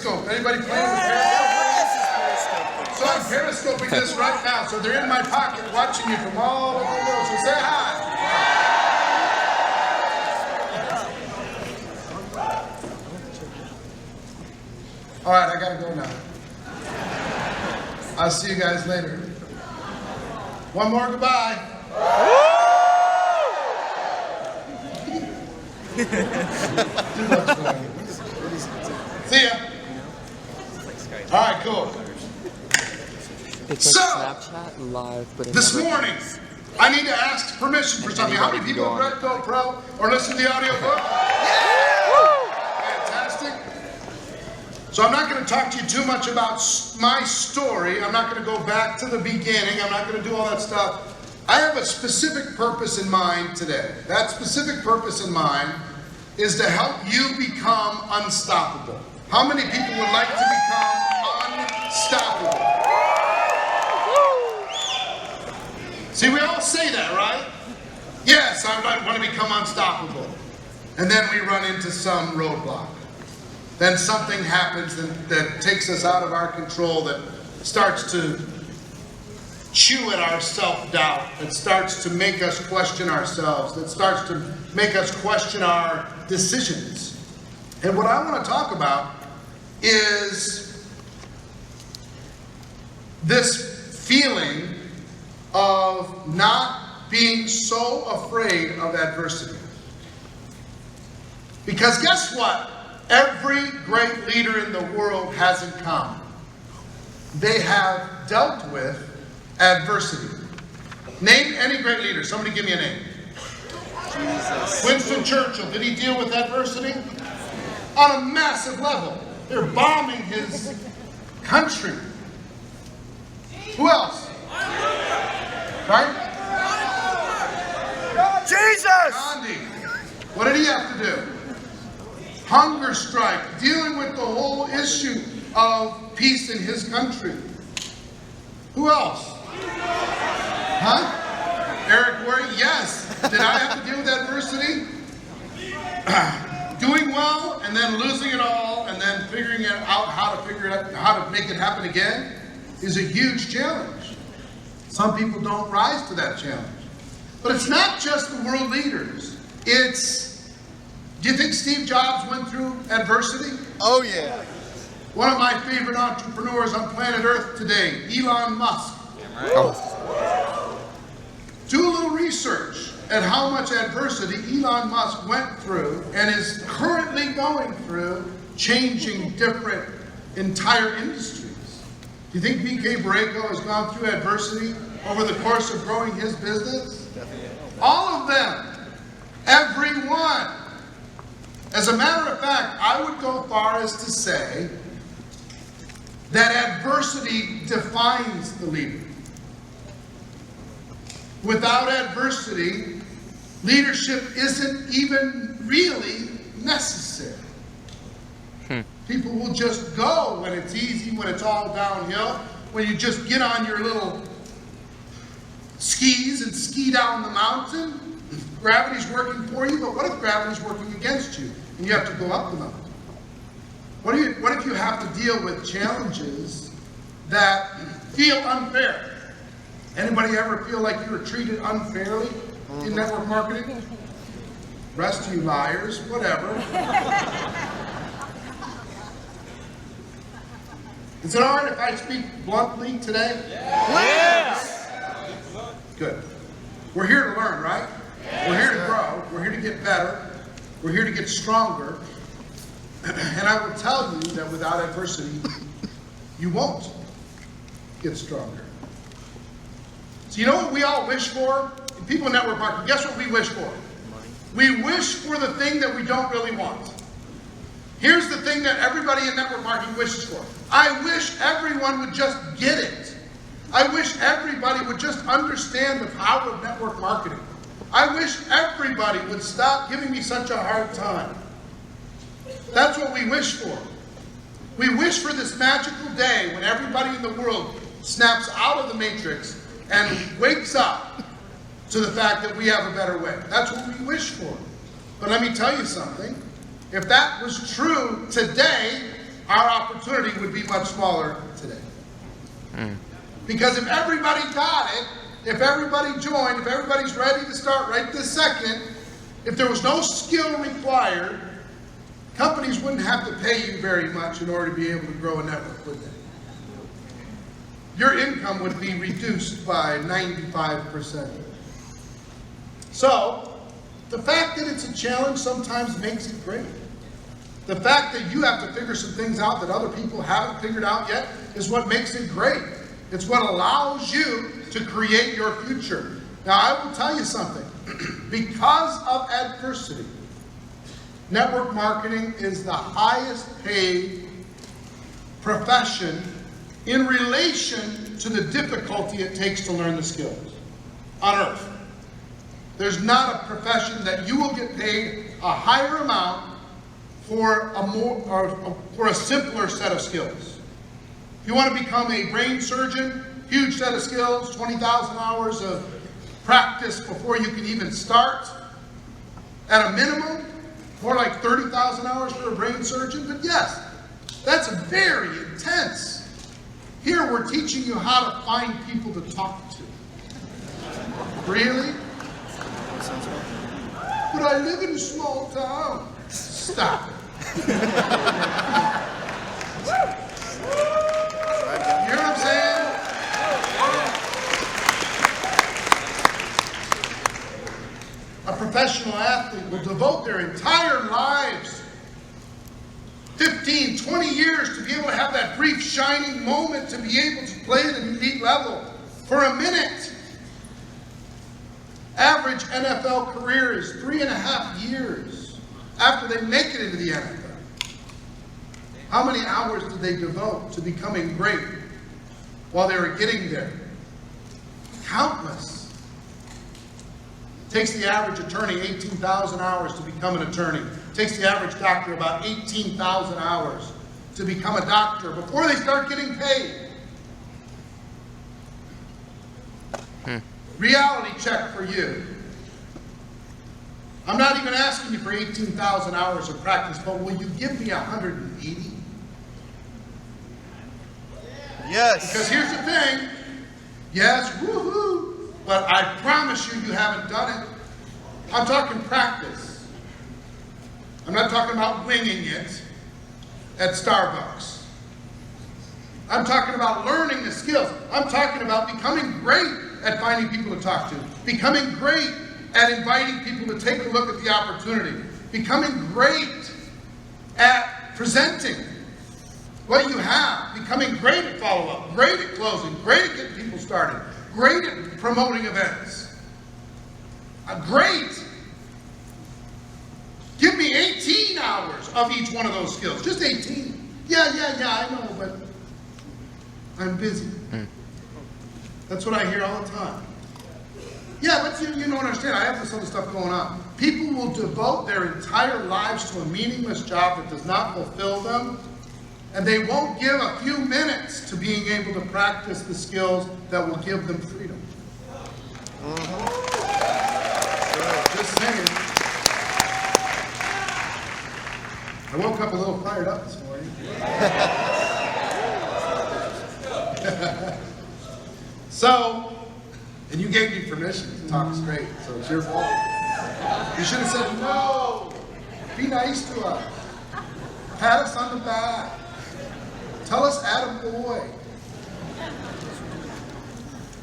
Periscope. Anybody playing with Periscope? So I'm Periscoping this right now. So they're in my pocket watching you from all over the world. So say hi. All right, I gotta go now. I'll see you guys later. One more goodbye. Too much fun. See ya. All right, cool. It's like Snapchat live, but this morning, I need to ask permission for something. How many people have read GoPro or listened to the audiobook? Fantastic. So I'm not going to talk to you too much about my story. I'm not going to go back to the beginning. I'm not going to do all that stuff. I have a specific purpose in mind today. That specific purpose in mind is to help you become unstoppable. How many people would like to become unstoppable? See, we all say that, right? Yes, I want to become unstoppable. And then we run into some roadblock. Then something happens that takes us out of our control, that starts to chew at our self-doubt, that starts to make us question ourselves, that starts to make us question our decisions. And what I want to talk about is this feeling of not being so afraid of adversity. Because guess what? Every great leader in the world has in common. They have dealt with adversity. Name any great leader. Somebody give me a name. Jesus. Winston Churchill. Did he deal with adversity? On a massive level. They're bombing his country. Who else? Right? Jesus! Gandhi. What did he have to do? Hunger strike, dealing with the whole issue of peace in his country. Who else? Huh? Eric Worre? Yes. Did I have to deal with adversity? Doing well and then losing it all and then figuring out how to make it happen again is a huge challenge. Some people don't rise to that challenge. But it's not just the world leaders. Do you think Steve Jobs went through adversity? Oh, yeah. One of my favorite entrepreneurs on planet Earth today, Elon Musk. Oh. Do a little research at how much adversity Elon Musk went through and is currently going through, changing different entire industries. Do you think BK Borrego has gone through adversity over the course of growing his business? All of them. Every one. As a matter of fact, I would go far as to say that adversity defines the leader. Without adversity, leadership isn't even really necessary. People will just go when it's easy, when it's all downhill, when you just get on your little skis and ski down the mountain. Gravity's working for you, but what if gravity's working against you and you have to go up the mountain? What if you have to deal with challenges that feel unfair? Anybody ever feel like you were treated unfairly in network marketing? Rest of you liars, whatever. Is it all right if I speak bluntly today? Yes! Good. We're here to learn, right? We're here to grow. We're here to get better. We're here to get stronger. And I will tell you that without adversity, you won't get stronger. So you know what we all wish for? People in network marketing, guess what we wish for? We wish for the thing that we don't really want. Here's the thing that everybody in network marketing wishes for. I wish everyone would just get it. I wish everybody would just understand the power of network marketing. I wish everybody would stop giving me such a hard time. That's what we wish for. We wish for this magical day when everybody in the world snaps out of the matrix and wakes up to the fact that we have a better way. That's what we wish for. But let me tell you something. If that was true today, our opportunity would be much smaller today. Because if everybody got it, if everybody joined, if everybody's ready to start right this second, if there was no skill required, companies wouldn't have to pay you very much in order to be able to grow a network, would they? Your income would be reduced by 95%. So, the fact that it's a challenge sometimes makes it great. The fact that you have to figure some things out that other people haven't figured out yet is what makes it great. It's what allows you to create your future. Now, I will tell you something. Because of adversity, network marketing is the highest paid profession in relation to the difficulty it takes to learn the skills on earth. There's not a profession that you will get paid a higher amount for a simpler set of skills. If you want to become a brain surgeon, huge set of skills, 20,000 hours of practice before you can even start. At a minimum, more like 30,000 hours for a brain surgeon, but yes, that's very intense. Here we're teaching you how to find people to talk to. Really? But I live in a small town. Stop it. You hear what I'm saying? A professional athlete will devote their entire lives, 15, 20 years, to be able to have that brief shining moment to be able to play at an elite level for a minute. Average NFL career is 3.5 years after they make it into the NFL. How many hours did they devote to becoming great while they were getting there? Countless. It takes the average attorney 18,000 hours to become an attorney. It takes the average doctor about 18,000 hours to become a doctor before they start getting paid. Reality check for you. I'm not even asking you for 18,000 hours of practice, but will you give me 180? Yes. Because here's the thing. Yes, woohoo. But I promise you, you haven't done it. I'm talking practice. I'm not talking about winging it at Starbucks. I'm talking about learning the skills. I'm talking about becoming great at finding people to talk to. Becoming great at inviting people to take a look at the opportunity. Becoming great at presenting what you have. Becoming great at follow-up. Great at closing. Great at getting people started. Great at promoting events. Great. Give me 18 hours of each one of those skills. Just 18. Yeah, I know, but I'm busy. That's what I hear all the time. Yeah, but you don't understand. I have this other stuff going on. People will devote their entire lives to a meaningless job that does not fulfill them, and they won't give a few minutes to being able to practice the skills that will give them freedom. Just saying. I woke up a little fired up this morning. So, and you gave me permission to talk straight, so it's your fault. You should have said, no, be nice to us. Pat us on the back. Tell us attaboy.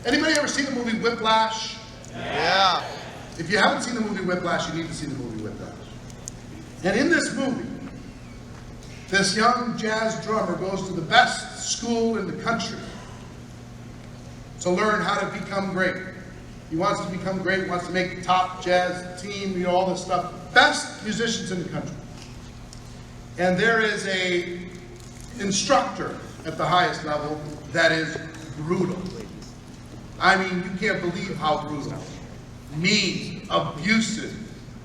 Anybody ever seen the movie Whiplash? Yeah. If you haven't seen the movie Whiplash, you need to see the movie Whiplash. And in this movie, this young jazz drummer goes to the best school in the country to learn how to become great. He wants to become great, wants to make the top jazz team, all this stuff. Best musicians in the country. And there is a instructor at the highest level that is brutal. I mean, you can't believe how brutal. Mean, abusive,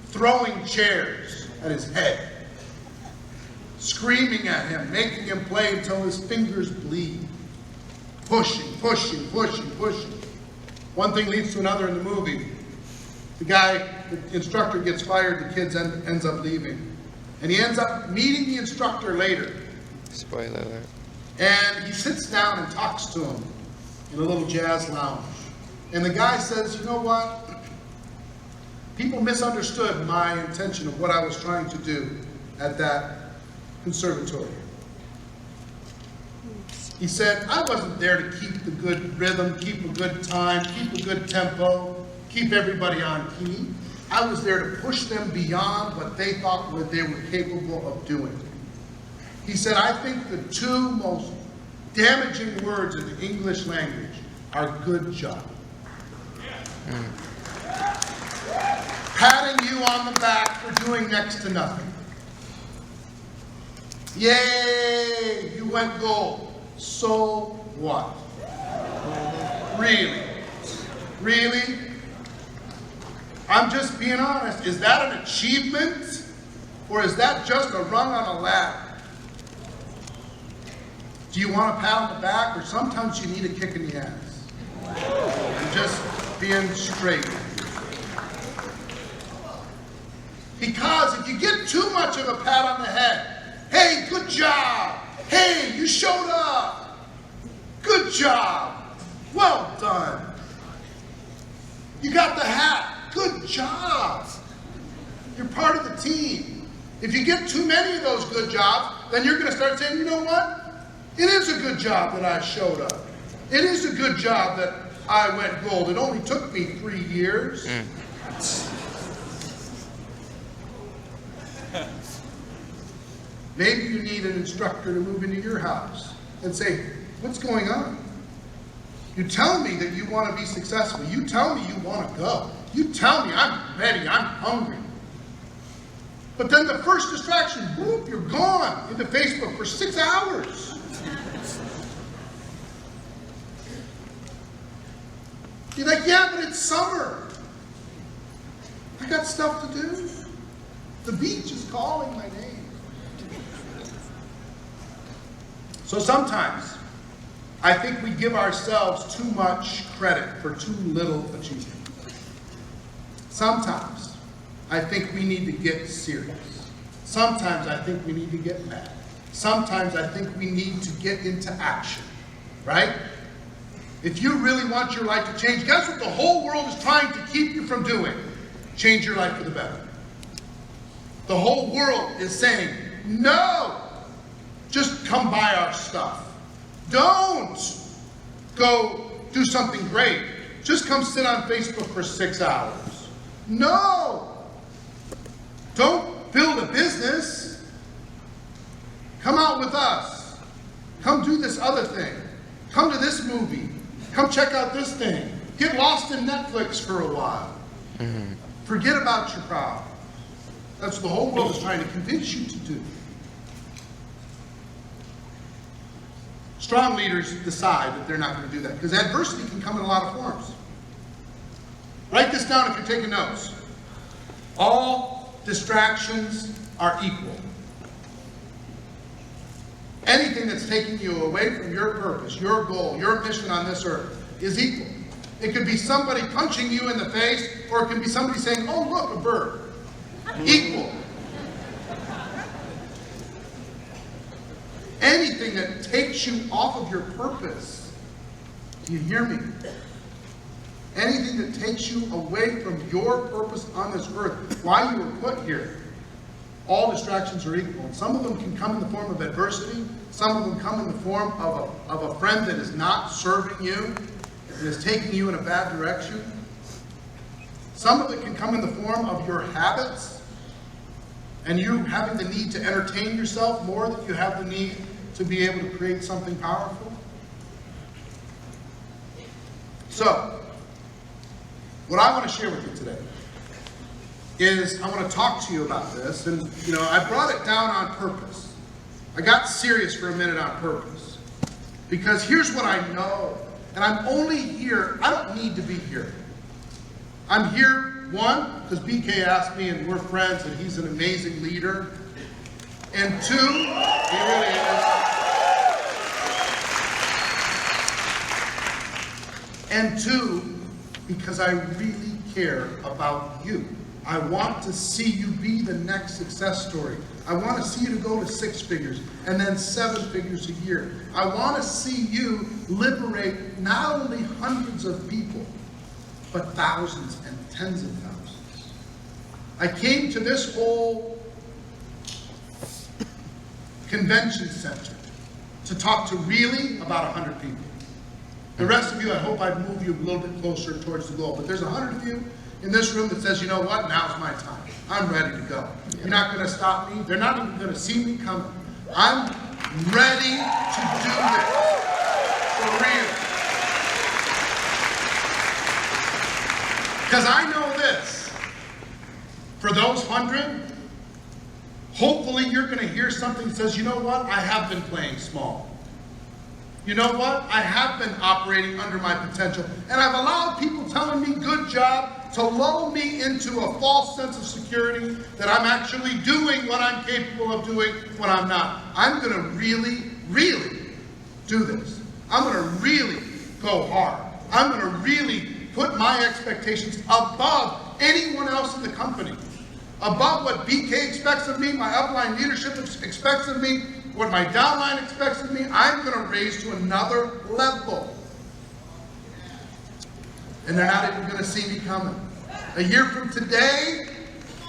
throwing chairs at his head, screaming at him, making him play until his fingers bleed. Pushing. One thing leads to another in the movie. The instructor gets fired, the kid ends up leaving. And he ends up meeting the instructor later, Spoiler alert. And he sits down and talks to him in a little jazz lounge. And the guy says, you know what? People misunderstood my intention of what I was trying to do at that conservatory. He said, I wasn't there to keep the good rhythm, keep a good time, keep a good tempo, keep everybody on key. I was there to push them beyond what they thought they were capable of doing. He said, I think the two most damaging words in the English language are good job. Patting you on the back for doing next to nothing. Yay, you went gold. So what? Really? Really? I'm just being honest. Is that an achievement? Or is that just a rung on a ladder? Do you want a pat on the back, or sometimes you need a kick in the ass? I'm just being straight. Because if you get too much of a pat on the head, hey, good job. Hey, you showed up. Good job. Well done. You got the hat. Good job. You're part of the team. If you get too many of those good jobs, then you're going to start saying, you know what? It is a good job that I showed up. It is a good job that I went gold. It only took me 3 years. Maybe you need an instructor to move into your house and say, what's going on? You tell me that you want to be successful. You tell me you want to go. You tell me I'm ready, I'm hungry. But then the first distraction, whoop, you're gone into Facebook for 6 hours. You're like, yeah, but it's summer. I got stuff to do. The beach is calling my name. So sometimes, I think we give ourselves too much credit for too little achievement. Sometimes, I think we need to get serious. Sometimes, I think we need to get mad. Sometimes, I think we need to get into action, right? If you really want your life to change, guess what the whole world is trying to keep you from doing? Change your life for the better. The whole world is saying, no, just come buy our stuff. Don't go do something great. Just come sit on Facebook for 6 hours. No, don't build a business. Come out with us. Come do this other thing. Come to this movie. Come check out this thing. Get lost in Netflix for a while. Forget about your problem. That's what the whole world is trying to convince you to do. Strong leaders decide that they're not going to do that, because adversity can come in a lot of forms. Write this down if you're taking notes. All distractions are equal. Anything that's taking you away from your purpose, your goal, your mission on this earth is equal. It could be somebody punching you in the face, or it can be somebody saying, oh, look, a bird. Equal. Anything that takes you off of your purpose, do you hear me? Anything that takes you away from your purpose on this earth, why you were put here, all distractions are equal. And some of them can come in the form of adversity. Some of them come in the form of a friend that is not serving you and is taking you in a bad direction. Some of it can come in the form of your habits and you having the need to entertain yourself more than you have the need to be able to create something powerful. So, what I want to share with you today is I want to talk to you about this, and I brought it down on purpose. I got serious for a minute on purpose, because here's what I know, and I'm only here, I don't need to be here. I'm here, one, because BK asked me and we're friends and he's an amazing leader, and two, he really is, and two, because I really care about you. I want to see you be the next success story. I want to see you to go to 6 figures and then 7 figures a year. I want to see you liberate not only hundreds of people, but thousands and tens of thousands. I came to this whole convention center to talk to really about 100 people. The rest of you, I hope I'd move you a little bit closer towards the goal. But there's 100 of you in this room that says, you know what, now's my time. I'm ready to go. You're not going to stop me. They're not even going to see me coming. I'm ready to do this for real. Because I know this. For those 100, hopefully you're going to hear something that says, you know what, I have been playing small. You know what? I have been operating under my potential. And I've allowed people telling me, good job, to lull me into a false sense of security that I'm actually doing what I'm capable of doing when I'm not. I'm going to really, really do this. I'm going to really go hard. I'm going to really put my expectations above anyone else in the company. Above what BK expects of me, my upline leadership expects of me, what my downline expects of me, I'm going to raise to another level. And they're not even going to see me coming. A year from today,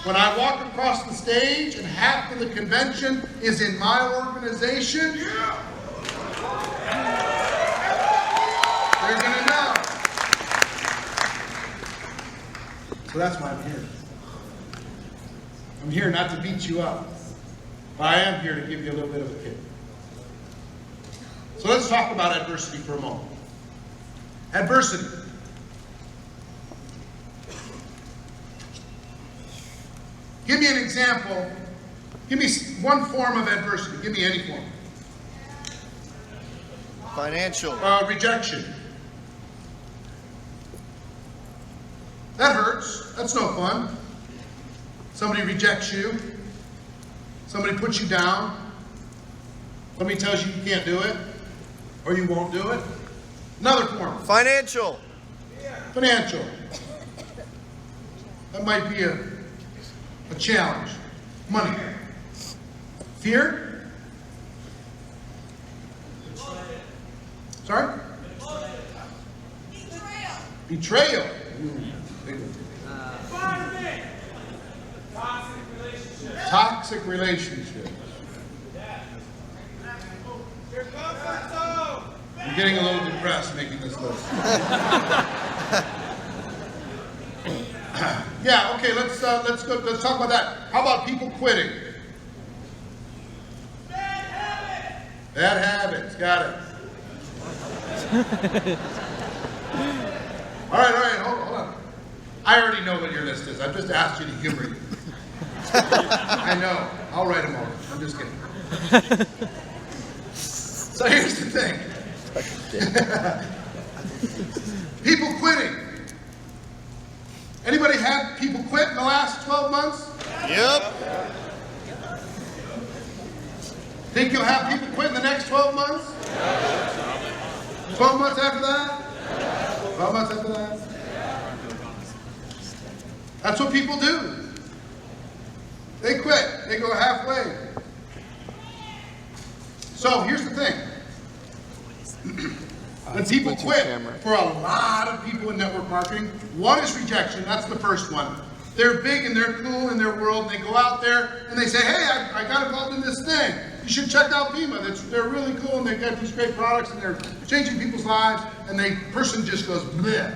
when I walk across the stage and half of the convention is in my organization, they're going to know. So that's why I'm here. I'm here not to beat you up. But I am here to give you a little bit of a kick. So let's talk about adversity for a moment. Adversity. Give me an example. Give me one form of adversity. Give me any form. Financial. Rejection. That hurts. That's no fun. Somebody rejects you. Somebody puts you down. Somebody tells you you can't do it, or you won't do it. Another form. Financial. Financial. That might be a challenge. Money. Fear? Sorry? Betrayal. Toxic relationship. I'm getting a little depressed making this list. Yeah, okay, let's talk about that. How about people quitting? Bad habits, got it. All right, hold on. I already know what your list is. I've just asked you to humor you. I know. I'll write them all. I'm just kidding. So here's the thing. People quitting. Anybody had people quit in the last 12 months? Yep. Think you'll have people quit in the next 12 months? 12 months after that? 12 months after that? That's what people do. They quit. They go halfway. So here's the thing. When people quit, for a lot of people in network marketing, one is rejection. That's the first one. They're big and they're cool in their world. And they go out there and they say, hey, I got involved in this thing. You should check out Vemma. They're really cool and they've got these great products and they're changing people's lives. And the person just goes, bleh.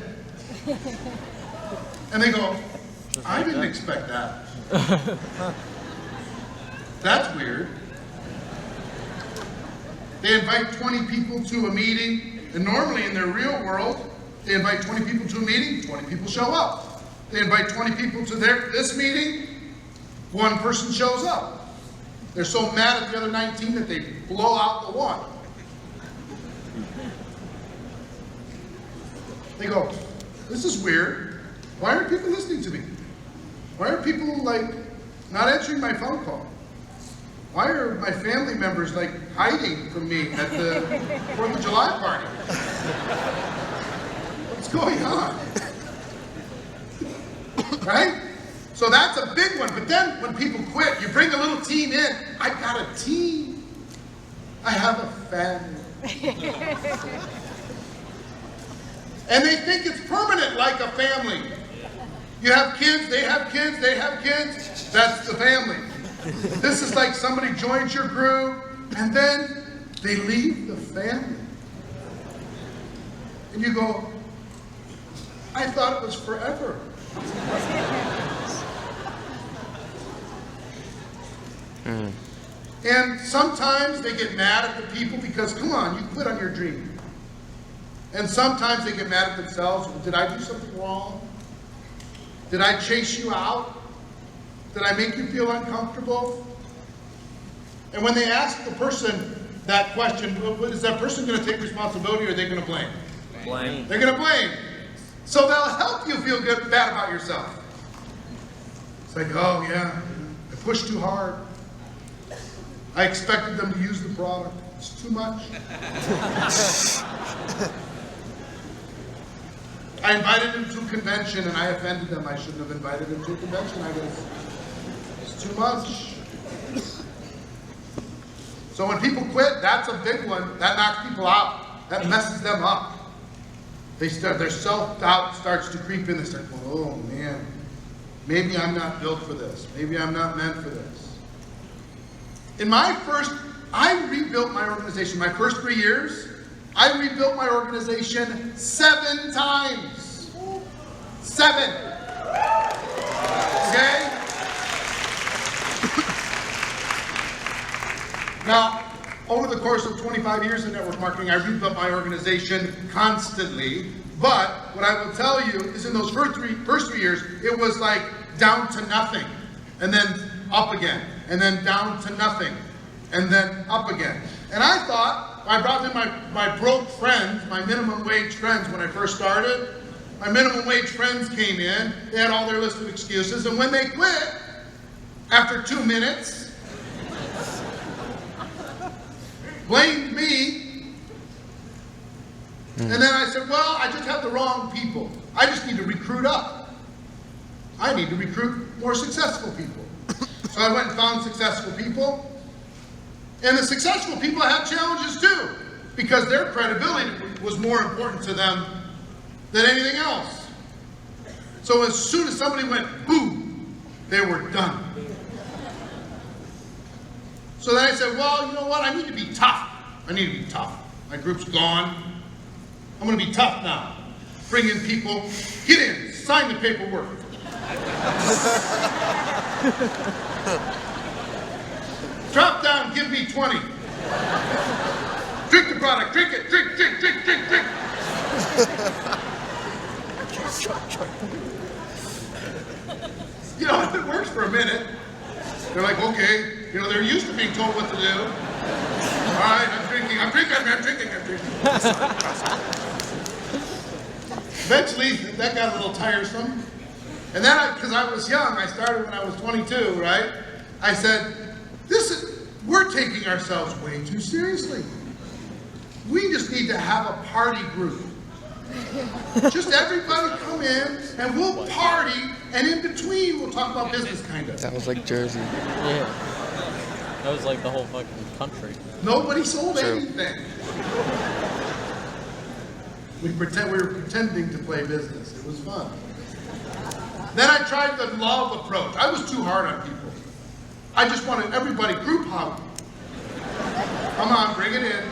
And they go, I didn't expect that. That's weird. They invite 20 people to a meeting, and normally in their real world, they invite 20 people to a meeting, 20 people show up. They invite 20 people to this meeting, one person shows up. They're so mad at the other 19 that they blow out the one. They go, this is weird. Why aren't people listening to me? Why are people not answering my phone call? Why are my family members hiding from me at the 4th of July party? What's going on? Right? So that's a big one. But then when people quit, you bring a little team in. I got a team. I have a family. And they think it's permanent, like a family. You have kids, they have kids, they have kids. That's the family. This is like somebody joins your group, and then they leave the family. And you go, I thought it was forever. And sometimes they get mad at the people because, come on, you quit on your dream. And sometimes they get mad at themselves. Did I do something wrong? Did I chase you out? Did I make you feel uncomfortable? And when they ask the person that question, is that person going to take responsibility or are they going to blame? Blame. They're going to blame. So they'll help you feel bad about yourself. It's like, oh yeah, I pushed too hard. I expected them to use the product. It's too much. I invited them to a convention and I offended them. I shouldn't have invited them to a convention, I guess. It's too much. So when people quit, that's a big one. That knocks people out. That messes them up. Their self-doubt starts to creep in. They start going, oh man, maybe I'm not built for this. Maybe I'm not meant for this. I rebuilt my organization. My first 3 years, I rebuilt my organization 7 times. 7. Okay? Now, over the course of 25 years in network marketing, I rebuilt my organization constantly. But what I will tell you is in those first three years, it was like down to nothing, and then up again, and then down to nothing, and then up again. And I thought, I brought in my broke friends, my minimum wage friends when I first started. My minimum wage friends came in, they had all their list of excuses, and when they quit, after 2 minutes, blamed me. And then I said, well, I just have the wrong people. I just need to recruit up. I need to recruit more successful people. So I went and found successful people. And the successful people had challenges too, because their credibility was more important to them than anything else. So as soon as somebody went boom, they were done. So then I said, well, you know what? I need to be tough. I need to be tough. My group's gone. I'm going to be tough now. Bring in people. Get in. Sign the paperwork. Drop down. Give me 20. Drink the product. Drink it. Drink, drink, drink, drink, drink. You know, it works for a minute. They're like, okay. You know, they're used to being told what to do. All right, I'm drinking. Eventually, that got a little tiresome. And then, because I was young, I started when I was 22, right? I said, we're taking ourselves way too seriously. We just need to have a party group. Just everybody come in and we'll party, and in between we'll talk about business, kind of. That was like Jersey. Yeah. That was like the whole fucking country. Nobody sold True. anything. We were pretending to play business. It was fun. Then I tried the love approach. I was too hard on people. I just wanted everybody group hug. Come on, bring it in.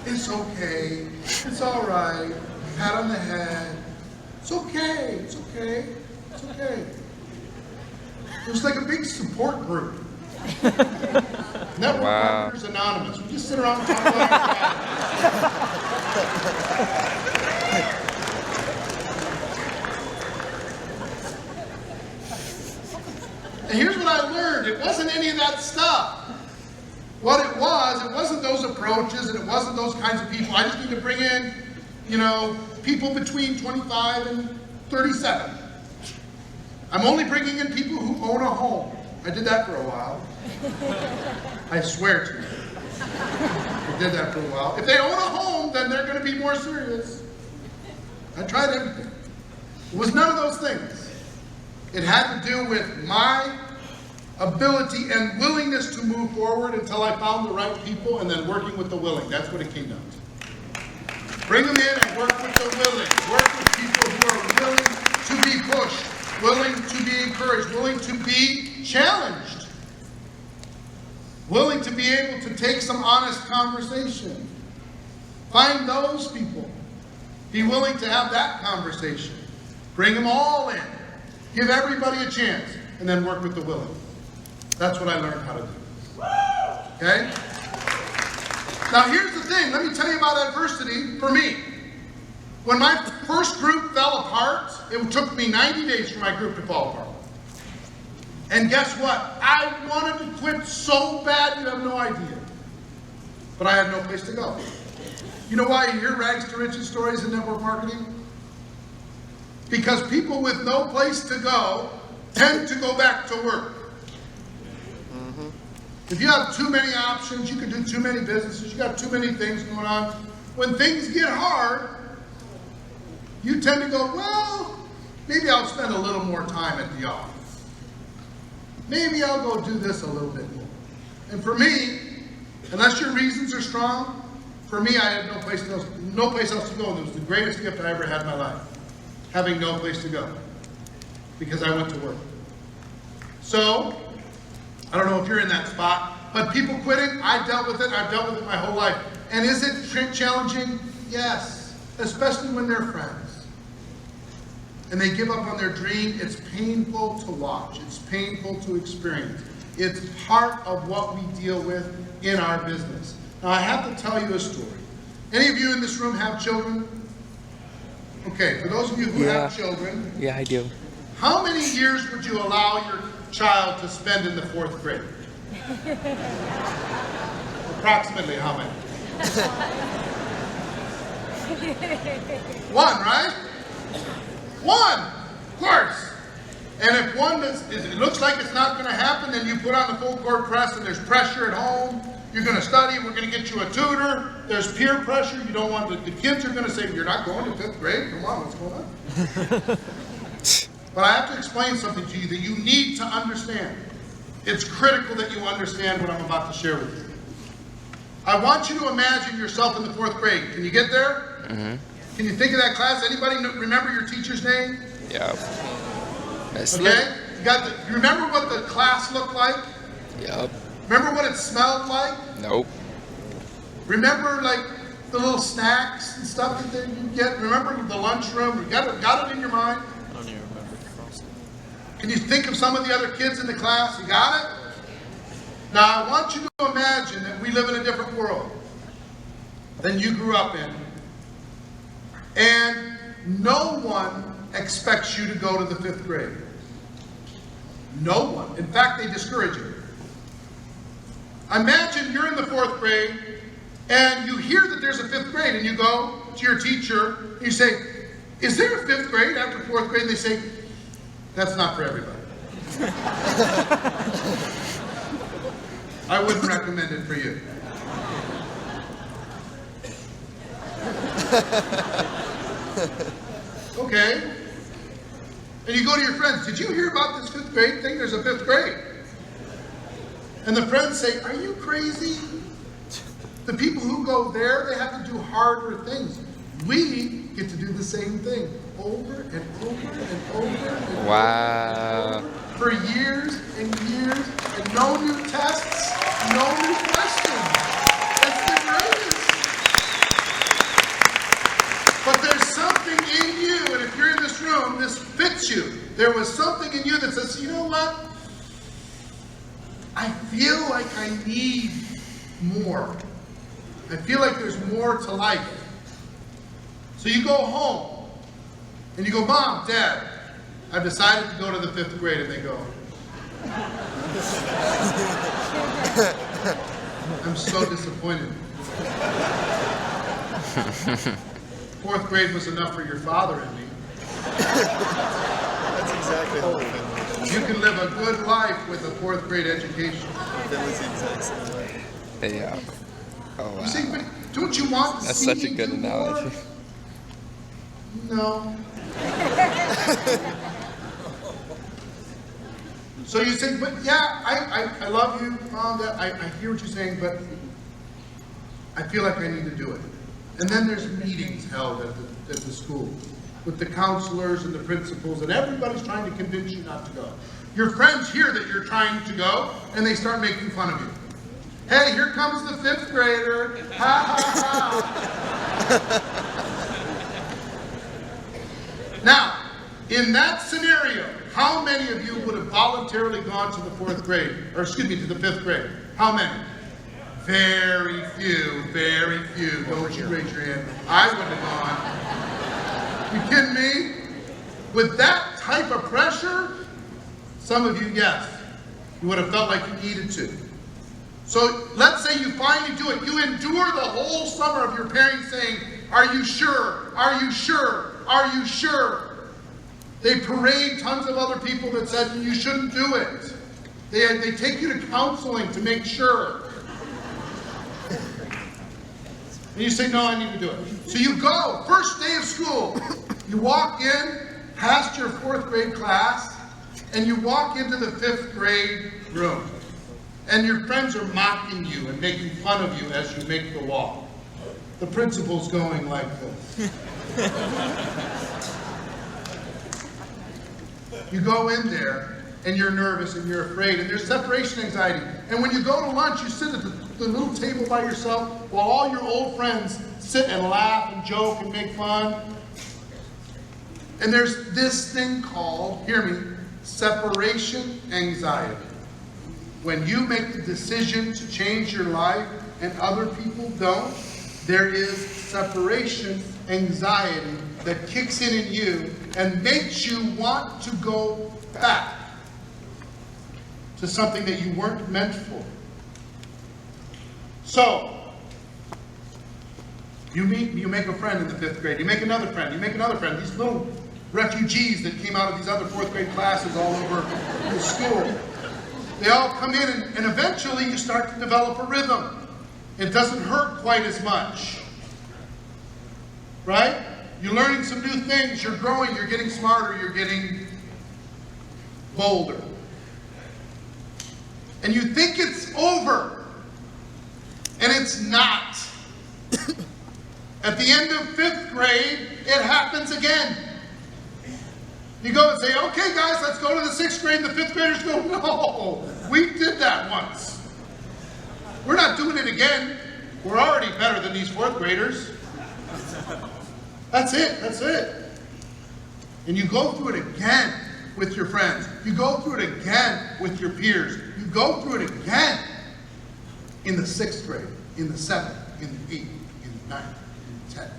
It's okay. It's all right. Pat on the head. It's okay. It's okay. It's okay. It was like a big support group. Network Marketers Anonymous. We just sit around and talk about our And here's what I learned. It wasn't any of that stuff. What it wasn't those approaches, and it wasn't those kinds of people. I just need to bring in, people between 25 and 37. I'm only bringing in people who own a home. I did that for a while. I swear to you. I did that for a while. If they own a home, then they're going to be more serious. I tried everything. It was none of those things. It had to do with my ability and willingness to move forward until I found the right people, and then working with the willing. That's what it came down to. Bring them in and work with the willing. Work with people who are willing to be pushed, willing to be encouraged, willing to be challenged, willing to be able to take some honest conversation. Find those people. Be willing to have that conversation. Bring them all in. Give everybody a chance, and then work with the willing. That's what I learned how to do. Okay? Now here's the thing. Let me tell you about adversity for me. When my first group fell apart, it took me 90 days for my group to fall apart. And guess what? I wanted to quit so bad you have no idea. But I had no place to go. You know why you hear rags to riches stories in network marketing? Because people with no place to go tend to go back to work. If you have too many options, you can do too many businesses, you got too many things going on. When things get hard, you tend to go, well, maybe I'll spend a little more time at the office. Maybe I'll go do this a little bit more. And for me, unless your reasons are strong, for me, I had no place else to go. And it was the greatest gift I ever had in my life, having no place to go, because I went to work. So, I don't know if you're in that spot, but people quitting, I dealt with it. I've dealt with it my whole life. And is it challenging? Yes, especially when they're friends. And they give up on their dream. It's painful to watch. It's painful to experience. It's part of what we deal with in our business. Now, I have to tell you a story. Any of you in this room have children? Okay, for those of you who have children. Yeah, I do. How many years would you allow your child to spend in the 4th grade? Approximately how many? 1, right? 1, of course. And if one it looks like it's not going to happen, then you put on the full court press and there's pressure at home. You're going to study, we're going to get you a tutor. There's peer pressure. You don't want the kids are going to say, you're not going to 5th grade. Come on, what's going on? But I have to explain something to you that you need to understand. It's critical that you understand what I'm about to share with you. I want you to imagine yourself in the 4th grade. Can you get there? Mm-hmm. Can you think of that class? Anybody remember your teacher's name? Yeah. Okay? You remember what the class looked like? Yep. Remember what it smelled like? Nope. Remember like the little snacks and stuff that you get? Remember the lunchroom? You got it in your mind? I don't even remember frosting. Can you think of some of the other kids in the class? You got it? Now I want you to imagine that we live in a different world than you grew up in. And no one expects you to go to the 5th grade. No one. In fact, they discourage you. Imagine you're in the 4th grade and you hear that there's a 5th grade and you go to your teacher and you say, is there a 5th grade after 4th grade? And they say, that's not for everybody. I wouldn't recommend it for you. Okay. And you go to your friends, did you hear about this 5th grade thing? There's a 5th grade. And the friends say, are you crazy? The people who go there, they have to do harder things. We get to do the same thing over and over and over and over for years and years, and no new tests, no new questions. It's the greatest. But there's something in you, and if you're in this room, this fits you. There was something in you that says, you know what? I feel like I need more. I feel like there's more to life. So you go home and you go, Mom, Dad, I've decided to go to the 5th grade. And they go, I'm so disappointed. 4th grade was enough for your father and me. That's exactly how it was. You can live a good life with a 4th grade education. That was the exact same way. Yeah. Oh, wow. You see, but don't you want to That's see such a me good do analogy. more? No. So you say, but yeah, I love you, Mom, Dad, I hear what you're saying, but I feel like I need to do it. And then there's meetings held at the school with the counselors and the principals, and everybody's trying to convince you not to go. Your friends hear that you're trying to go, and they start making fun of you. Hey, here comes the 5th grader. Ha ha ha. Now, in that scenario, how many of you would have voluntarily gone to the 4th grade, or excuse me, to the 5th grade? How many? Very few, very few. Don't you raise your hand. I wouldn't have gone. You kidding me? With that type of pressure, some of you, yes, you would have felt like you needed to. So let's say you finally do it. You endure the whole summer of your parents saying, are you sure? Are you sure? Are you sure? They parade tons of other people that said you shouldn't do it. They take you to counseling to make sure. And you say, no, I need to do it. So you go, first day of school. You walk in, past your 4th grade class, and you walk into the 5th grade room. And your friends are mocking you and making fun of you as you make the walk. The principal's going like this. You go in there, and you're nervous and you're afraid, and there's separation anxiety. And when you go to lunch, you sit at the little table by yourself while all your old friends sit and laugh and joke and make fun. And there's this thing called, hear me, separation anxiety. When you make the decision to change your life and other people don't, there is separation anxiety that kicks in you and makes you want to go back to something that you weren't meant for. So, you make a friend in the 5th grade, you make another friend, you make another friend. These little refugees that came out of these other 4th grade classes all over the school, they all come in and eventually you start to develop a rhythm. It doesn't hurt quite as much. Right? You're learning some new things, you're growing, you're getting smarter, you're getting bolder. And you think it's over, and it's not. At the end of 5th grade, it happens again. You go and say, okay guys, let's go to the 6th grade, and the 5th graders go, no, we did that once. We're not doing it again. We're already better than these 4th graders. That's it, that's it. And you go through it again with your friends. You go through it again with your peers. You go through it again in the 6th grade, in the 7th, in the 8th, in the 9th, in the 10th.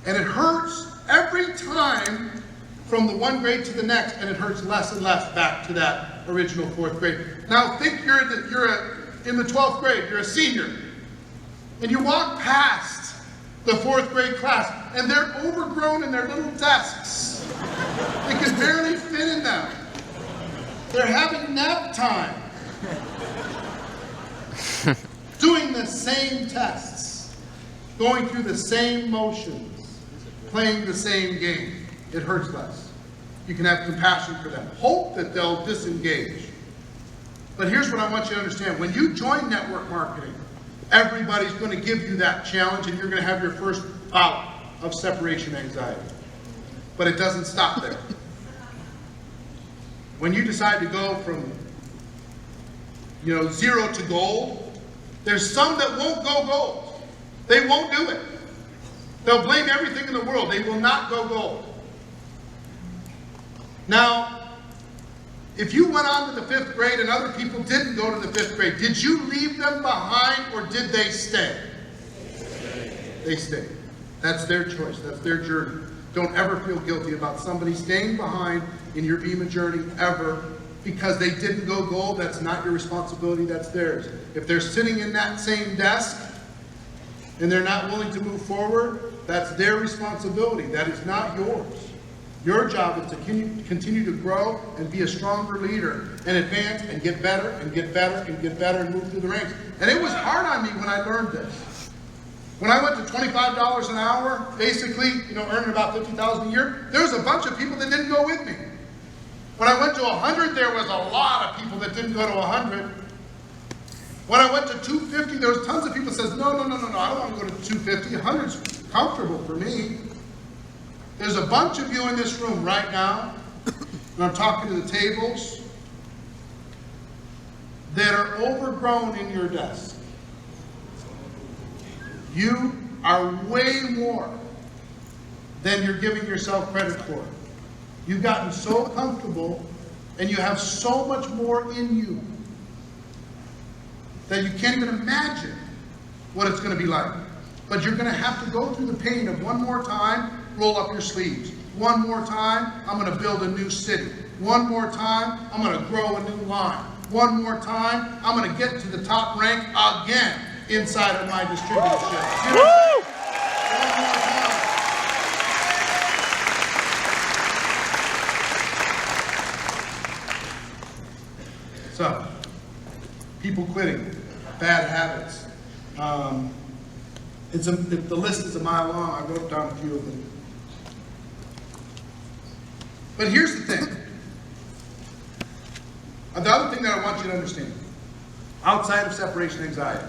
And it hurts every time from the one grade to the next, and it hurts less and less back to that original 4th grade. Now think you're in the 12th grade, you're a senior, and you walk past the 4th grade class, and they're overgrown in their little desks. They can barely fit in them. They're having nap time. Doing the same tests, going through the same motions, playing the same game. It hurts less. You can have compassion for them. Hope that they'll disengage. But here's what I want you to understand. When you join network marketing, everybody's going to give you that challenge, and you're going to have your first bout of separation anxiety. But it doesn't stop there. When you decide to go from 0 to gold, there's some that won't go gold. They won't do it. They'll blame everything in the world. They will not go gold. Now, if you went on to the 5th grade and other people didn't go to the 5th grade, did you leave them behind or did they stay? They stayed. That's their choice. That's their journey. Don't ever feel guilty about somebody staying behind in your Vemma journey ever because they didn't go gold. That's not your responsibility. That's theirs. If they're sitting in that same desk and they're not willing to move forward, that's their responsibility. That is not yours. Your job is to continue to grow and be a stronger leader and advance and get better and get better and get better and move through the ranks. And it was hard on me when I learned this. When I went to $25 an hour, basically, earning about $50,000 a year, there was a bunch of people that didn't go with me. When I went to 100, there was a lot of people that didn't go to 100. When I went to 250, there was tons of people that says, no, I don't want to go to 250. 100's comfortable for me. There's a bunch of you in this room right now, and I'm talking to the tables, that are overgrown in your desk. You are way more than you're giving yourself credit for. You've gotten so comfortable and you have so much more in you that you can't even imagine what it's going to be like. But you're going to have to go through the pain of one more time, roll up your sleeves. One more time, I'm going to build a new city. One more time, I'm going to grow a new line. One more time, I'm going to get to the top rank again inside of my distributorship. You know what I'm saying? One more time. So, people quitting, bad habits. The list is a mile long. I wrote down a few of them. But here's the thing. The other thing that I want you to understand, outside of separation anxiety,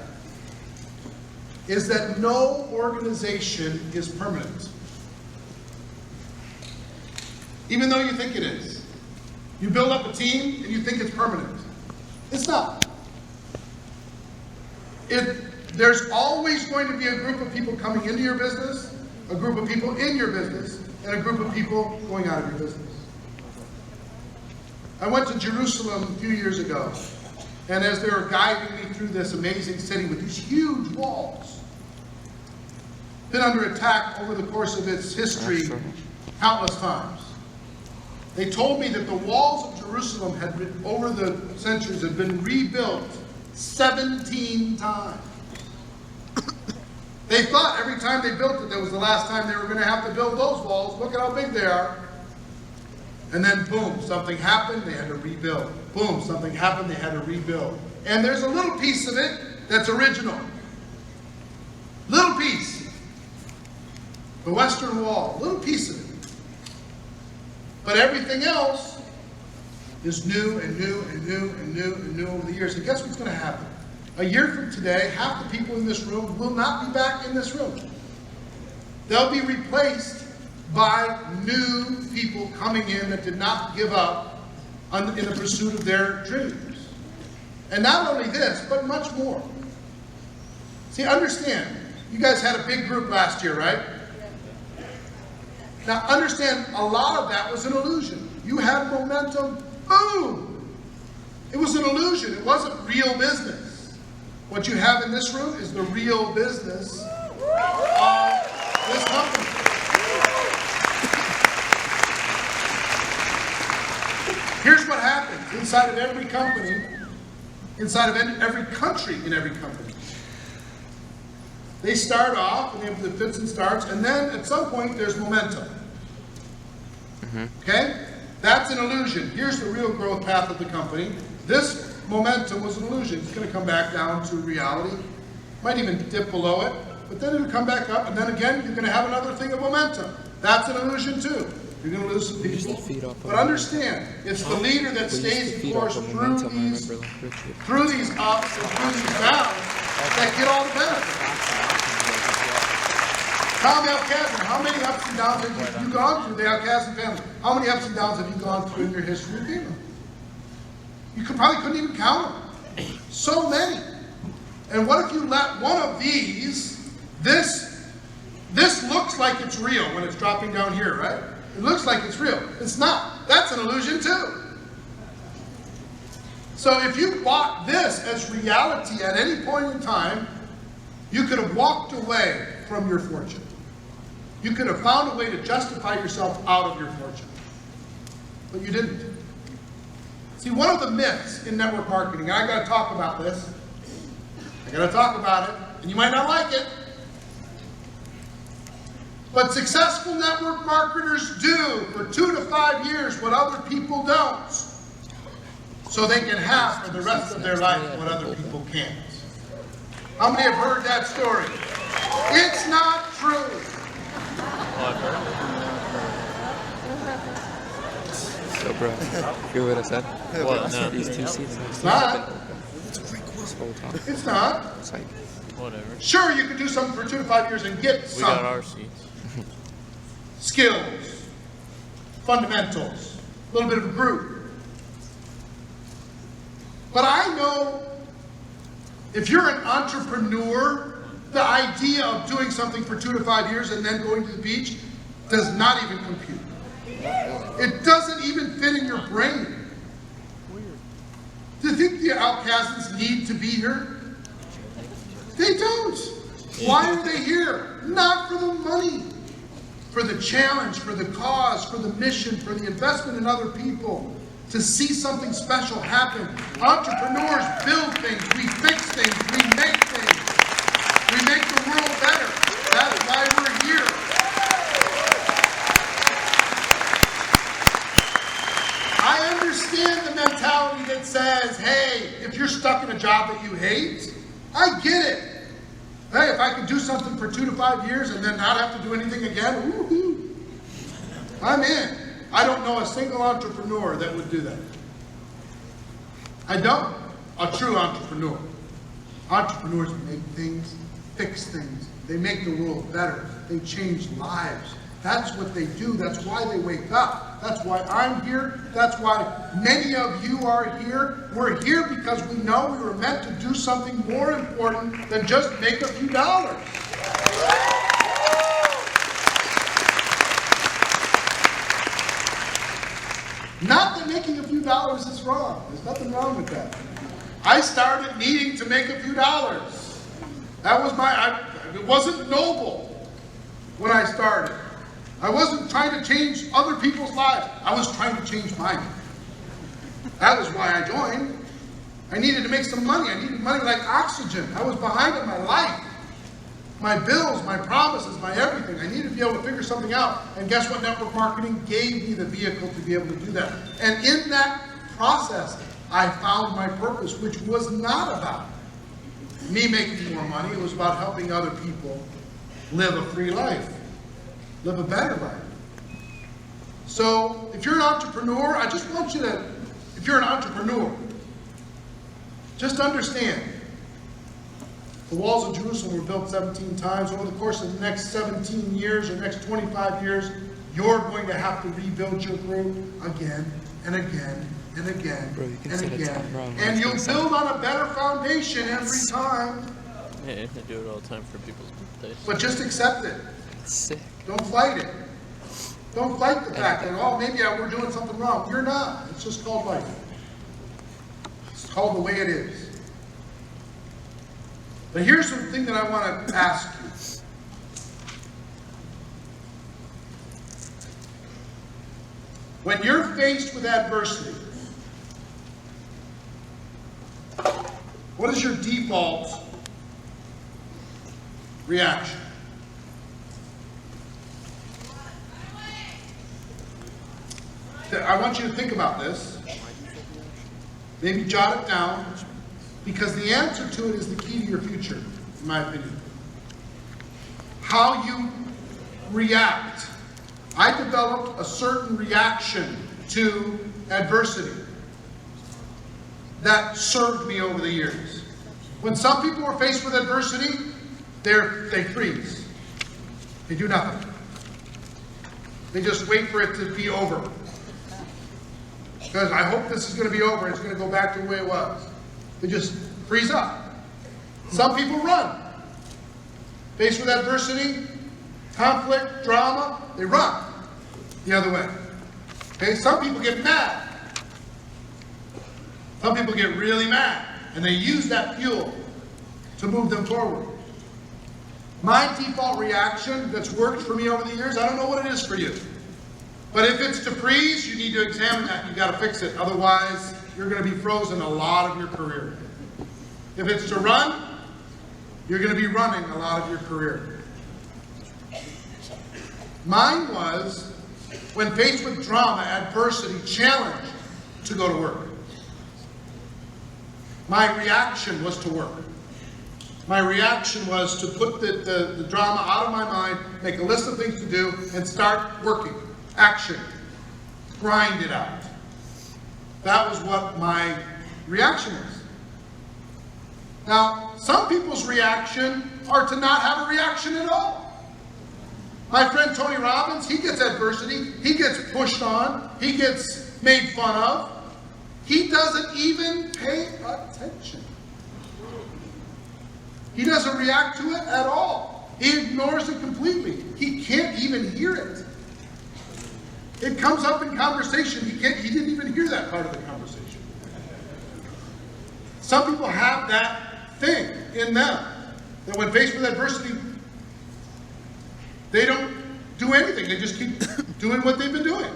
is that no organization is permanent. Even though you think it is. You build up a team and you think it's permanent. It's not. There's always going to be a group of people coming into your business, a group of people in your business, and a group of people going out of your business. I went to Jerusalem a few years ago, and as they were guiding me through this amazing city with these huge walls, been under attack over the course of its history countless times. They told me that the walls of Jerusalem had been, over the centuries, had been rebuilt 17 times. They thought every time they built it, that was the last time they were going to have to build those walls. Look at how big they are. And then boom, something happened, they had to rebuild. Boom, something happened, they had to rebuild. And there's a little piece of it that's original. Little piece. The Western Wall, little piece of it. But everything else is new and new and new and new and new over the years. And guess what's going to happen? A year from today, half the people in this room will not be back in this room. They'll be replaced by new people coming in that did not give up in the pursuit of their dreams. And not only this, but much more. See, understand, you guys had a big group last year, right? Now understand, a lot of that was an illusion. You had momentum, boom! It was an illusion, it wasn't real business. What you have in this room is the real business of this company. Here's what happens inside of every company, inside of every country in every company. They start off, and they have the fits and starts, and then at some point there's momentum. Okay? That's an illusion. Here's the real growth path of the company. This momentum was an illusion. It's going to come back down to reality. Might even dip below it, but then it'll come back up, and then again you're going to have another thing of momentum. That's an illusion too. You're going to lose some people. But understand, it's the leader that stays the course through these ups and through these downs that get all the benefits. Tom Alcazan, how many ups and downs have you gone through the Alcazan family? How many ups and downs have you gone through in your history of Vemma? You probably couldn't even count them. So many. And what if you let one of these, this looks like it's real when it's dropping down here, right? It looks like it's real. It's not. That's an illusion too. So if you bought this as reality at any point in time, you could have walked away from your fortune. You could have found a way to justify yourself out of your fortune. But you didn't. See, one of the myths in network marketing, and I got to talk about this. I got to talk about it, and you might not like it. But successful network marketers do for 2 to 5 years what other people don't. So they can have for the rest of their life what other people can't. How many have heard that story? It's not true. Oh, I've heard So, bro, hear what I said? it. What? No. These two seats next to Not. this whole time. It's not. It's like, Whatever. Sure, you can do something for 2 to 5 years and get We some got our seats. skills, fundamentals, a little bit of a group. But I know if you're an entrepreneur, the idea of doing something for 2 to 5 years and then going to the beach does not even compute. It doesn't even fit in your brain. Do you think the outcasts need to be here? They don't. Why are they here? Not for the money, for the challenge, for the cause, for the mission, for the investment in other people, to see something special happen. Entrepreneurs build things, we fix things, we make things. We make the world better. That's why we're here. I understand the mentality that says, hey, if you're stuck in a job that you hate, I get it. Hey, if I could do something for 2 to 5 years and then not have to do anything again, woohoo, I'm in. I don't know a single entrepreneur that would do that. I don't. A true entrepreneur. Entrepreneurs make things, fix things. They make the world better. They change lives. That's what they do. That's why they wake up. That's why I'm here. That's why many of you are here. We're here because we know we were meant to do something more important than just make a few dollars. Not that making a few dollars is wrong. There's nothing wrong with that. I started needing to make a few dollars. That was it wasn't noble when I started. I wasn't trying to change other people's lives. I was trying to change mine. That was why I joined. I needed to make some money. I needed money like oxygen. I was behind in my life. My bills, my promises, my everything. I needed to be able to figure something out. And guess what? Network marketing gave me the vehicle to be able to do that. And in that process, I found my purpose, which was not about me making more money. It was about helping other people live a free life. Live a better life. So, if you're an entrepreneur, I just want you to, if you're an entrepreneur, just understand, the walls of Jerusalem were built 17 times. Over the course of the next 17 years or next 25 years, you're going to have to rebuild your group again and again and again. Bro, you can and set a again. time wrong. And you'll build on a better foundation every time. Yeah, I do it all the time for people's birthdays. But just accept it. It's sick. Don't fight it. Don't fight the fact that, oh, maybe we're doing something wrong. You're not. It's just called life. It's called the way it is. But here's something that I want to ask you. When you're faced with adversity, what is your default reaction? I want you to think about this. Maybe jot it down, because the answer to it is the key to your future, in my opinion. How you react. I developed a certain reaction to adversity that served me over the years. When some people are faced with adversity, they freeze. They do nothing. They just wait for it to be over. Because I hope this is going to be over and it's going to go back to the way it was. They just freeze up. Some people run. Faced with adversity, conflict, drama, they run the other way. Okay, some people get mad. Some people get really mad, and they use that fuel to move them forward. My default reaction that's worked for me over the years, I don't know what it is for you. But if it's to freeze, you need to examine that. You've got to fix it. Otherwise, you're going to be frozen a lot of your career. If it's to run, you're going to be running a lot of your career. Mine was, when faced with drama, adversity, challenge, to go to work. My reaction was to work. My reaction was to put the drama out of my mind, make a list of things to do, and start working. Action. Grind it out. That was what my reaction was. Now, some people's reaction are to not have a reaction at all. My friend Tony Robbins, he gets adversity, he gets pushed on, he gets made fun of. He doesn't even pay attention. He doesn't react to it at all. He ignores it completely. He can't even hear it. It comes up in conversation. He didn't even hear that part of the conversation. Some people have that thing in them, that when faced with adversity, they don't do anything. They just keep doing what they've been doing.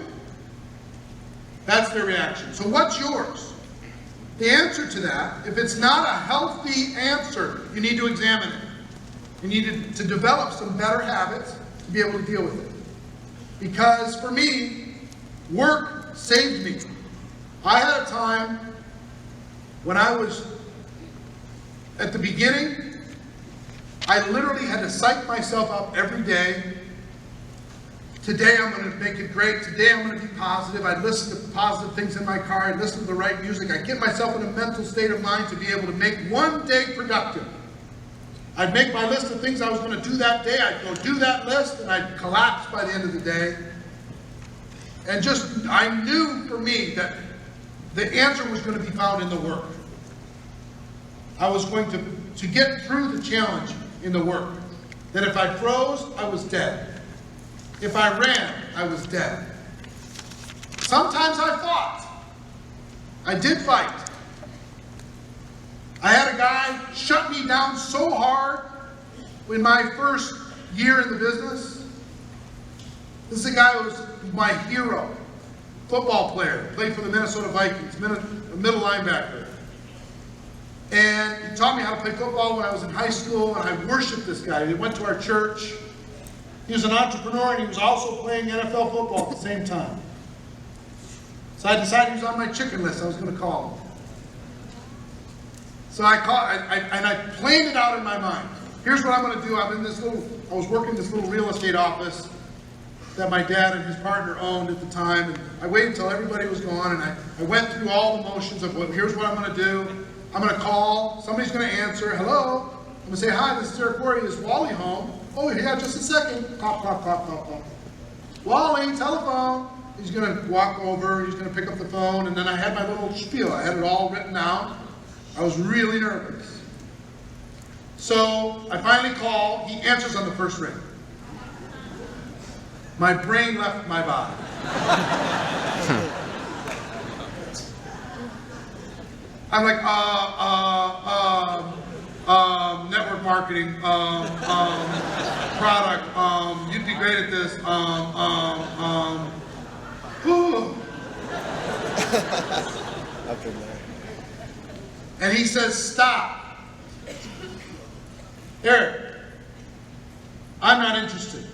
That's their reaction. So what's yours? The answer to that, if it's not a healthy answer, you need to examine it. You need to develop some better habits to be able to deal with it. Because for me, work saved me. I had a time when I was at the beginning, I literally had to psych myself up every day. Today I'm going to make it great. Today I'm going to be positive. I'd listen to positive things in my car. I'd listen to the right music. I'd get myself in a mental state of mind to be able to make one day productive. I'd make my list of things I was going to do that day. I'd go do that list, and I'd collapse by the end of the day. And I knew for me that the answer was going to be found in the work. I was going to get through the challenge in the work. That if I froze, I was dead. If I ran, I was dead. Sometimes I fought. I did fight. I had a guy shut me down so hard in my first year in the business. This is a guy who was my hero. Football player, played for the Minnesota Vikings, a middle linebacker. And he taught me how to play football when I was in high school, and I worshiped this guy. He went to our church. He was an entrepreneur, and he was also playing NFL football at the same time. So I decided he was on my chicken list. I was going to call him. So I planned it out in my mind. Here's what I'm going to do. I was working this little real estate office that my dad and his partner owned at the time. And I waited until everybody was gone, and I went through all the motions of here's what I'm going to do. I'm going to call. Somebody's going to answer. Hello. I'm going to say, hi, this is Eric Worre. Is Wally home? Oh, yeah, just a second. Pop, pop, pop, pop, pop. Wally, telephone. He's going to walk over. He's going to pick up the phone. And then I had my little spiel. I had it all written out. I was really nervous. So I finally call. He answers on the first ring. My brain left my body. I'm like, network marketing, product, you'd be great at this, Up in there. And he says, stop. Eric, I'm not interested.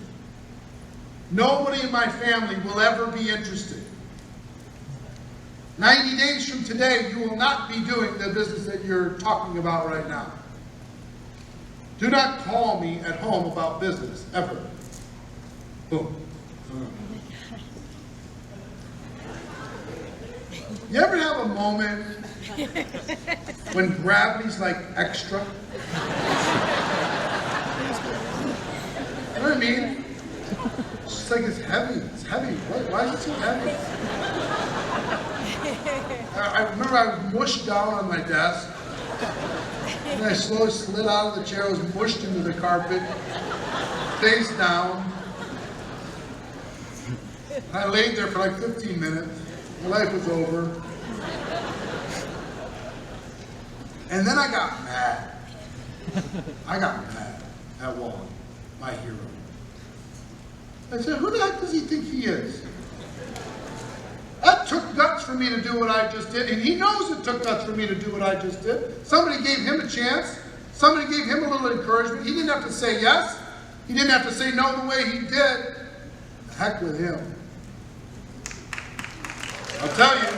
Nobody in my family will ever be interested. 90 days from today, you will not be doing the business that you're talking about right now. Do not call me at home about business, ever. Boom. You ever have a moment when gravity's like extra? You know what I mean? It's just like it's heavy. It's heavy. Why is it so heavy? I remember I was mushed down on my desk. And I slowly slid out of the chair. I was mushed into the carpet, face down. I laid there for like 15 minutes. My life was over. And then I got mad. I got mad at Wally, my hero. I said, who the heck does he think he is? That took guts for me to do what I just did, and he knows it took guts for me to do what I just did. Somebody gave him a chance. Somebody gave him a little encouragement. He didn't have to say yes. He didn't have to say no the way he did. Heck with him. I'll tell you.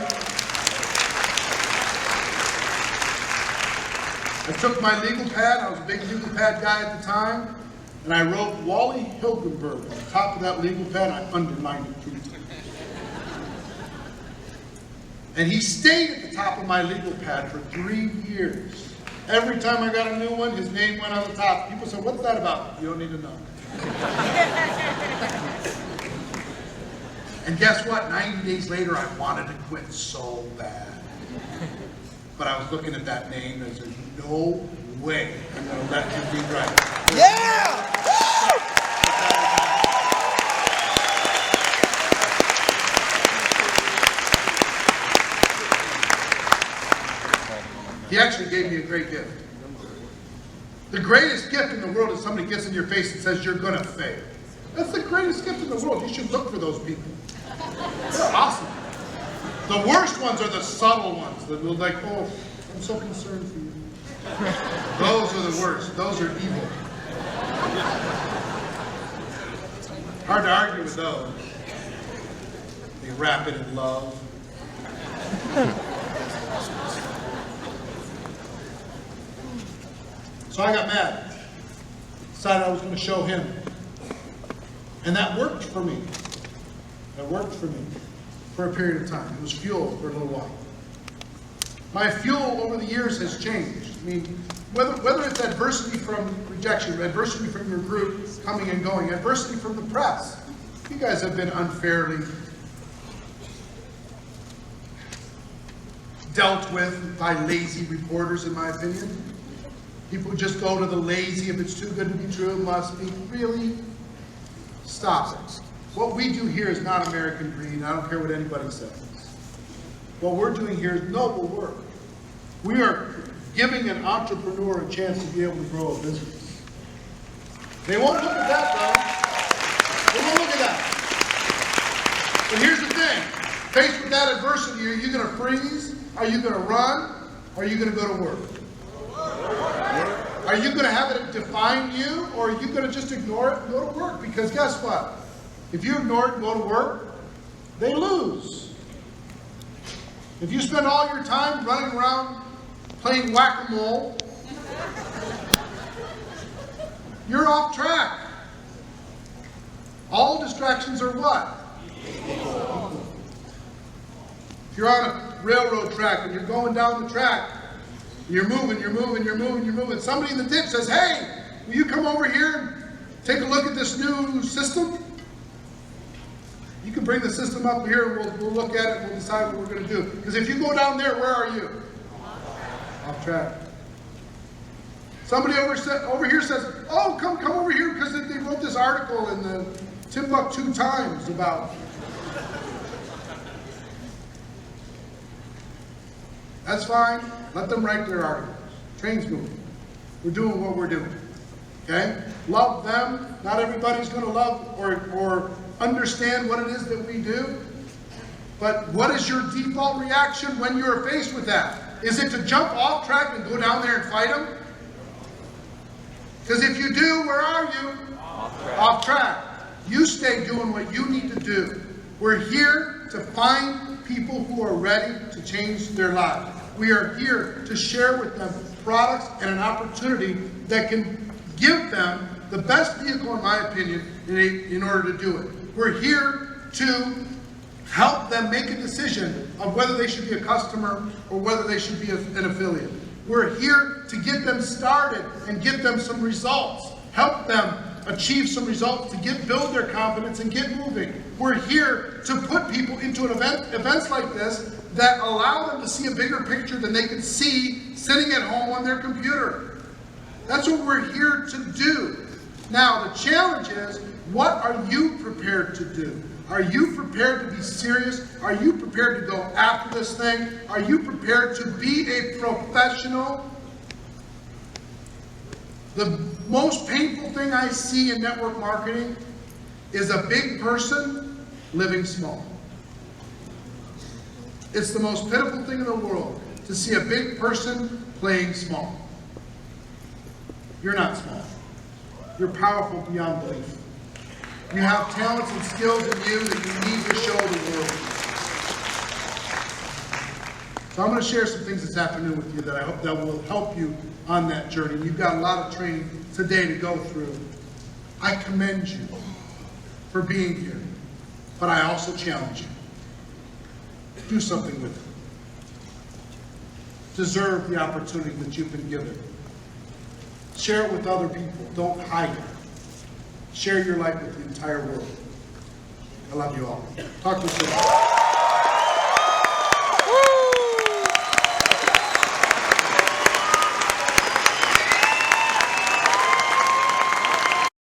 I took my legal pad, I was a big legal pad guy at the time, and I wrote Wally Hilgenberg at the top of that legal pad, and I underlined it 3 times. And he stayed at the top of my legal pad for 3 years. Every time I got a new one, his name went on the top. People said, what's that about? You don't need to know. And guess what? 90 days later, I wanted to quit so bad. But I was looking at that name and I said, no way I'm going to let him be right. Yeah! He actually gave me a great gift. The greatest gift in the world is somebody gets in your face and says, you're going to fail. That's the greatest gift in the world. You should look for those people. They're awesome. The worst ones are the subtle ones. That are like, oh, I'm so concerned for you. Those are the worst. Those are evil. Hard to argue with those. They wrap it in love. So I got mad. Decided I was going to show him. And that worked for me. That worked for me for a period of time. It was fuel for a little while. My fuel over the years has changed. I mean, whether it's adversity from rejection, adversity from your group coming and going, adversity from the press. You guys have been unfairly dealt with by lazy reporters, in my opinion. People just go to the lazy. If it's too good to be true, it must be. Really? Stop it. What we do here is not American greed. I don't care what anybody says. What we're doing here is noble work. We are giving an entrepreneur a chance to be able to grow a business. They won't look at that, though. They won't look at that. But here's the thing. Faced with that adversity, are you going to freeze? Are you going to run? Or are you going to go to work? Are you going to have it define you, or are you going to just ignore it and go to work? Because guess what? If you ignore it and go to work, they lose. If you spend all your time running around playing whack-a-mole, you're off track. All distractions are what? If you're on a railroad track and you're going down the track, you're moving. Somebody in the ditch says, hey, will you come over here and take a look at this new system? You can bring the system up here and we'll look at it and we'll decide what we're going to do. Because if you go down there, where are you? Off track. Somebody over here says, oh, come over here because they wrote this article in the Timbuktu Times about. That's fine. Let them write their articles. Train's moving. We're doing what we're doing. Okay? Love them. Not everybody's going to love or understand what it is that we do. But what is your default reaction when you're faced with that? Is it to jump off track and go down there and fight them? Because if you do, where are you? Off track. You stay doing what you need to do. We're here to find people who are ready to change their lives. We are here to share with them products and an opportunity that can give them the best vehicle, in my opinion, in order to do it. We're here to help them make a decision of whether they should be a customer or whether they should be an affiliate. We're here to get them started and get them some results. Help them achieve some results to build their confidence and get moving. We're here to put people into events like this that allow them to see a bigger picture than they could see sitting at home on their computer. That's what we're here to do. Now, the challenge is, what are you prepared to do? Are you prepared to be serious? Are you prepared to go after this thing? Are you prepared to be a professional? The most painful thing I see in network marketing is a big person living small. It's the most pitiful thing in the world to see a big person playing small. You're not small. You're powerful beyond belief. You have talents and skills in you that you need to show the world. So I'm going to share some things this afternoon with you that I hope that will help you on that journey. You've got a lot of training today to go through. I commend you for being here, but I also challenge you. Do something with it. Deserve the opportunity that you've been given. Share it with other people. Don't hide it. Share your life with the entire world. I love you all. Talk to you soon.